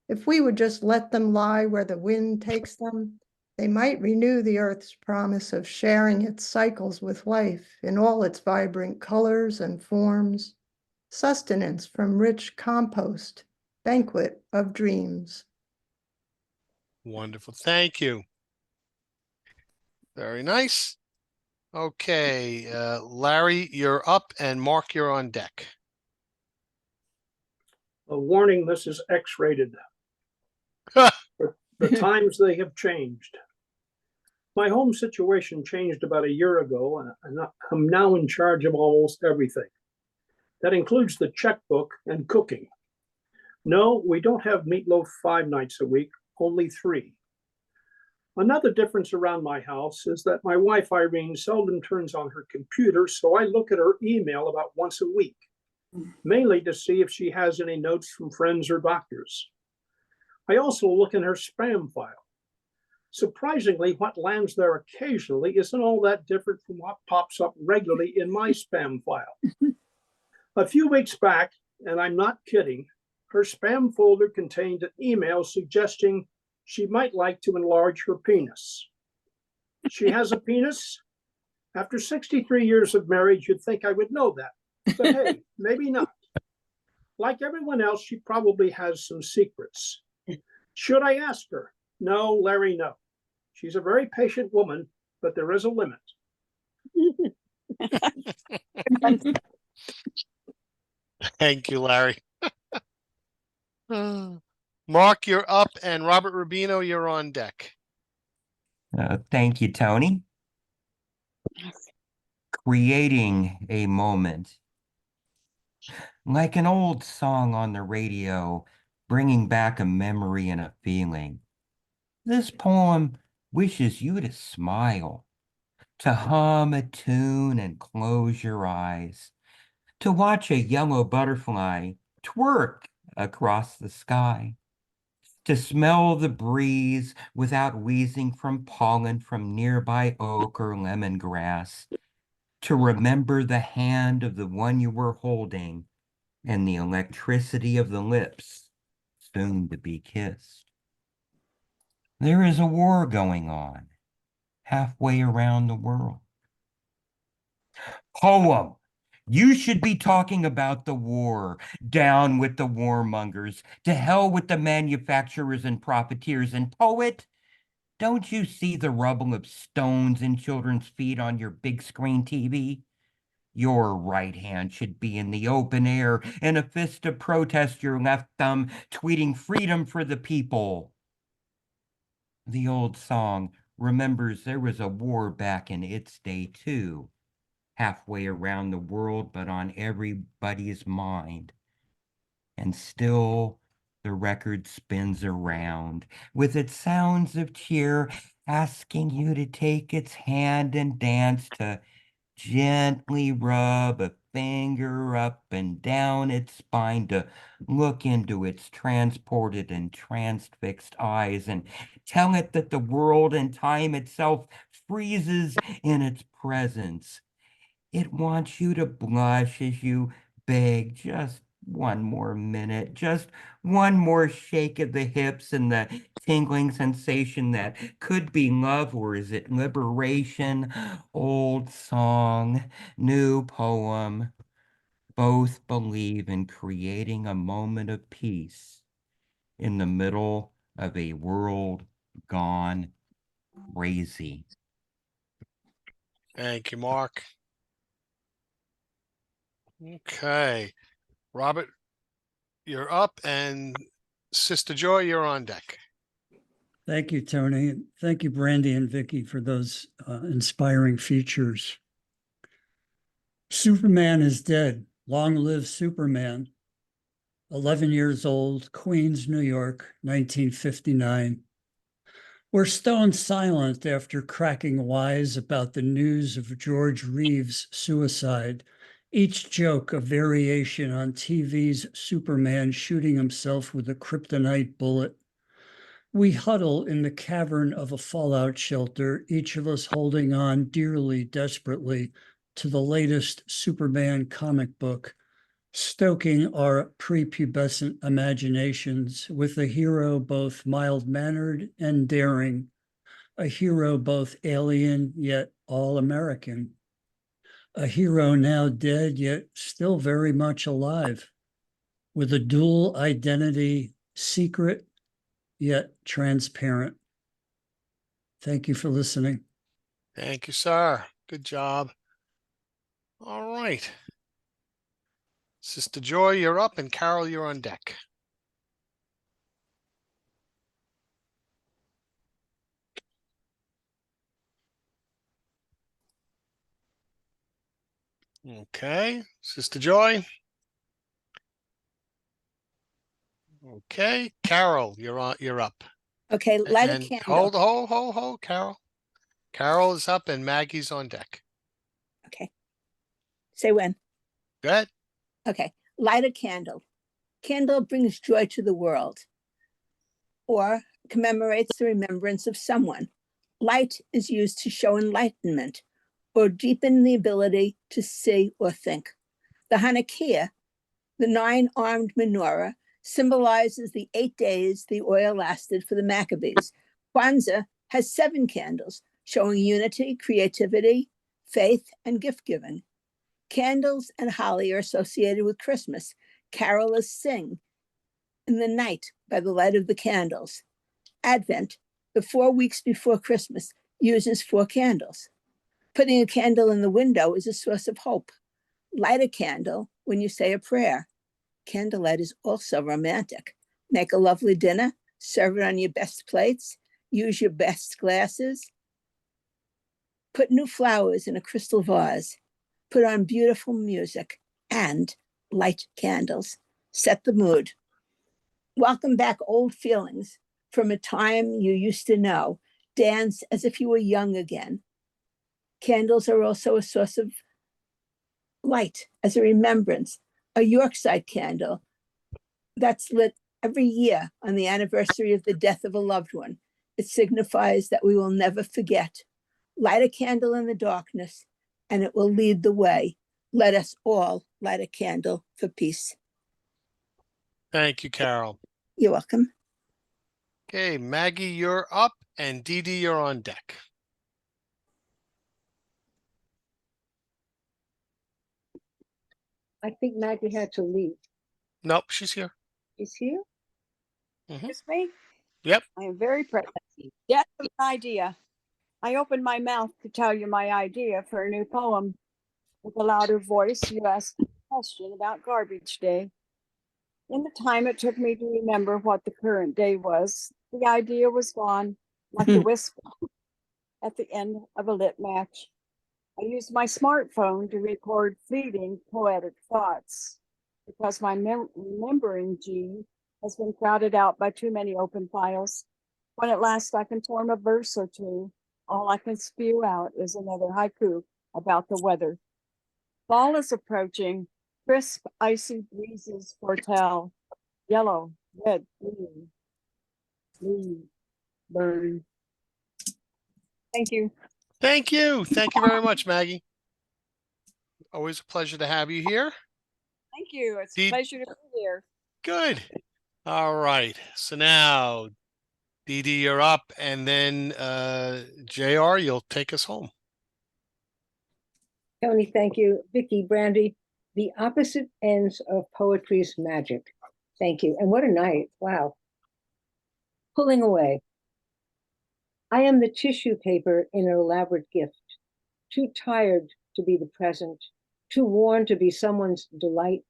If we would just let them lie where the wind takes them, they might renew the earth's promise of sharing its cycles with life in all its vibrant colors and forms, sustenance from rich compost, banquet of dreams. Wonderful. Thank you. Very nice. Okay, Larry, you're up, and Mark, you're on deck. A warning, this is X-rated. The times they have changed. My home situation changed about a year ago, and I'm now in charge of almost everything. That includes the checkbook and cooking. No, we don't have meatloaf 5 nights a week, only 3. Another difference around my house is that my wife, Irene, seldom turns on her computer, so I look at her email about once a week, mainly to see if she has any notes from friends or doctors. I also look in her spam file. Surprisingly, what lands there occasionally isn't all that different from what pops up regularly in my spam file. A few weeks back, and I'm not kidding, her spam folder contained an email suggesting she might like to enlarge her penis. She has a penis? After 63 years of marriage, you'd think I would know that. But hey, maybe not. Like everyone else, she probably has some secrets. Should I ask her? No, Larry, no. She's a very patient woman, but there is a limit. Thank you, Larry. Mark, you're up, and Robert Rubino, you're on deck. Thank you, Tony. Creating a moment. Like an old song on the radio, bringing back a memory and a feeling. This poem wishes you to smile, to hum a tune and close your eyes, to watch a yellow butterfly twerk across the sky, to smell the breeze without wheezing from pollen from nearby oak or lemongrass, to remember the hand of the one you were holding and the electricity of the lips soon to be kissed. There is a war going on halfway around the world. Poem. You should be talking about the war. Down with the warmongers. To hell with the manufacturers and profiteers. And poet, don't you see the rubble of stones in children's feet on your big screen TV? Your right hand should be in the open air, in a fist of protest, your left thumb tweeting freedom for the people. The old song remembers there was a war back in its day too, halfway around the world, but on everybody's mind. And still the record spins around with its sounds of cheer, asking you to take its hand and dance, to gently rub a finger up and down its spine, to look into its transported and transfixed eyes and tell it that the world and time itself freezes in its presence. It wants you to blush as you beg just one more minute, just one more shake of the hips and the tingling sensation that could be love, or is it liberation? Old song, new poem. Both believe in creating a moment of peace in the middle of a world gone crazy. Thank you, Mark. Okay. Robert, you're up, and Sister Joy, you're on deck. Thank you, Tony. Thank you, Brandy and Vicki, for those inspiring features. Superman is dead. Long live Superman. 11 years old, Queens, New York, 1959. We're stone silent after cracking wise about the news of George Reeves' suicide. Each joke a variation on TV's Superman shooting himself with a kryptonite bullet. We huddle in the cavern of a fallout shelter, each of us holding on dearly, desperately to the latest Superman comic book, stoking our prepubescent imaginations with a hero both mild-mannered and daring, a hero both alien yet all-American, a hero now dead yet still very much alive, with a dual identity, secret yet transparent. Thank you for listening. Thank you, sir. Good job. All right. Sister Joy, you're up, and Carol, you're on deck. Okay, Sister Joy. Okay, Carol, you're on. You're up. Okay, light a And candle. hold, Carol. Carol is up, and Maggie's on deck. Okay. Say when. Go ahead. Okay, light a candle. Candle brings joy to the world. Or commemorates the remembrance of someone. Light is used to show enlightenment or deepen the ability to see or think. The Hanukkah, the 9-armed menorah, symbolizes the 8 days the oil lasted for the Maccabees. Kwanzaa has 7 candles, showing unity, creativity, faith, and gift-giving. Candles and holly are associated with Christmas. Carolers sing in the night by the light of the candles. Advent, the 4 weeks before Christmas, uses 4 candles. Putting a candle in the window is a source of hope. Light a candle when you say a prayer. Candlelight is also romantic. Make a lovely dinner, serve it on your best plates, use your best glasses. Put new flowers in a crystal vase. Put on beautiful music and light candles. Set the mood. Welcome back old feelings from a time you used to know. Dance as if you were young again. Candles are also a source of light as a remembrance. A Yorkside candle that's lit every year on the anniversary of the death of a loved one. It signifies that we will never forget. Light a candle in the darkness and it will lead the way. Let us all light a candle for peace. Thank you, Carol. You're welcome. Okay, Maggie, you're up, and Dee Dee, you're on deck. I think Maggie had to leave. Nope, she's here. Is here? Mhm. It's me. Yep. I am very present. Yes, an idea. I opened my mouth to tell you my idea for a new poem. With a louder voice, you asked a question about garbage day. In the time it took me to remember what the current day was, the idea was gone, like the whisper at the end of a lit match. I used my smartphone to record fleeting poetic thoughts because my remembering gene has been crowded out by too many open files. When at last I can form a verse or two, all I can spew out is another haiku about the weather. Fall is approaching. Crisp, icy breezes foretell. Yellow, red, green, blue, burn. Thank you. Thank you. Thank you very much, Maggie. Always a pleasure to have you here. Thank you. It's a Dee- pleasure to be here. Good. All right. So now, Dee Dee, you're up, and then JR, you'll take us home. Tony, thank you. Vicki, Brandy, the opposite ends of poetry's magic. Thank you. And what a night. Wow. Pulling away. I am the tissue paper in an elaborate gift, too tired to be the present, too worn to be someone's delight.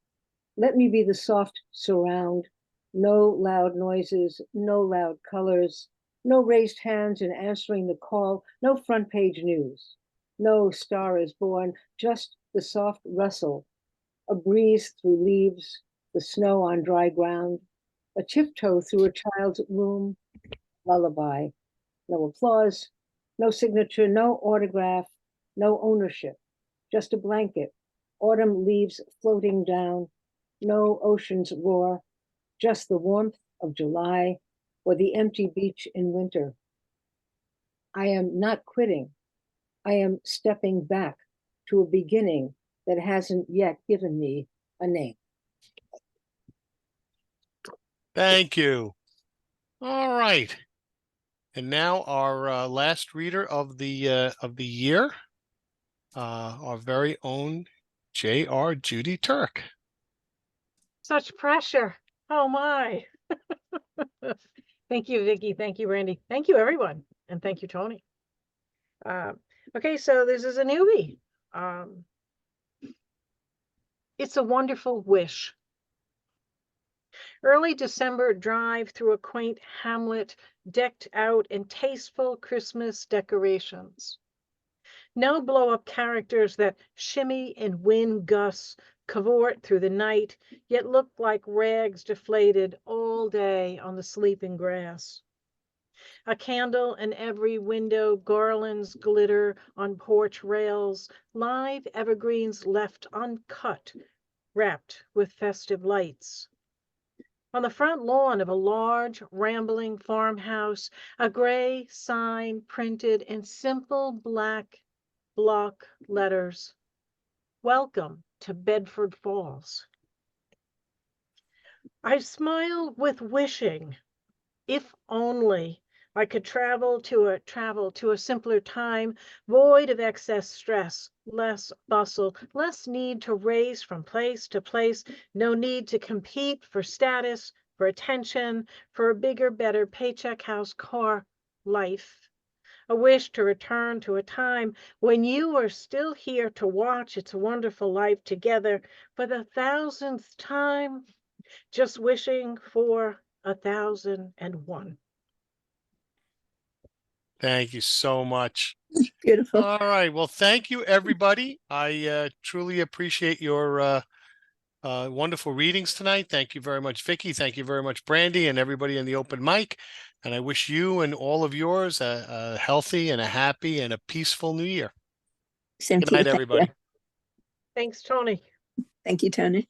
Let me be the soft surround. No loud noises, no loud colors, no raised hands in answering the call, no front page news. No star is born, just the soft rustle, a breeze through leaves, the snow on dry ground, a tiptoe through a child's room, lullaby. No applause, no signature, no autograph, no ownership, just a blanket, autumn leaves floating down, no ocean's roar, just the warmth of July or the empty beach in winter. I am not quitting. I am stepping back to a beginning that hasn't yet given me a name. Thank you. All right. And now our last reader of the year, our very own JR Judy Turk. Such pressure. Oh my. Thank you, Vicki. Thank you, Brandy. Thank you, everyone. And thank you, Tony. Okay, so this is a newbie. It's a wonderful wish. Early December drive through a quaint hamlet decked out in tasteful Christmas decorations. No blow-up characters that shimmy in wind gusts, cavort through the night, yet look like rags deflated all day on the sleeping grass. A candle in every window, garlands glitter on porch rails, live evergreens left uncut, wrapped with festive lights. On the front lawn of a large, rambling farmhouse, a gray sign printed in simple black block letters. Welcome to Bedford Falls. I smile with wishing, if only I could travel to a simpler time, void of excess stress, less bustle, less need to race from place to place, no need to compete for status, for attention, for a bigger, better paycheck, house, car, life. A wish to return to a time when you are still here to watch It's a Wonderful Life together for the 1000th time, just wishing for 1001. Thank you so much. Beautiful. All right. Well, thank you, everybody. I truly appreciate your wonderful readings tonight. Thank you very much, Vicki. Thank you very much, Brandy, and everybody in the open mic. And I wish you and all of yours a healthy and a happy and a peaceful new year. Same Good to you. night, Thank you. everybody. Thanks, Tony. Thank you, Tony.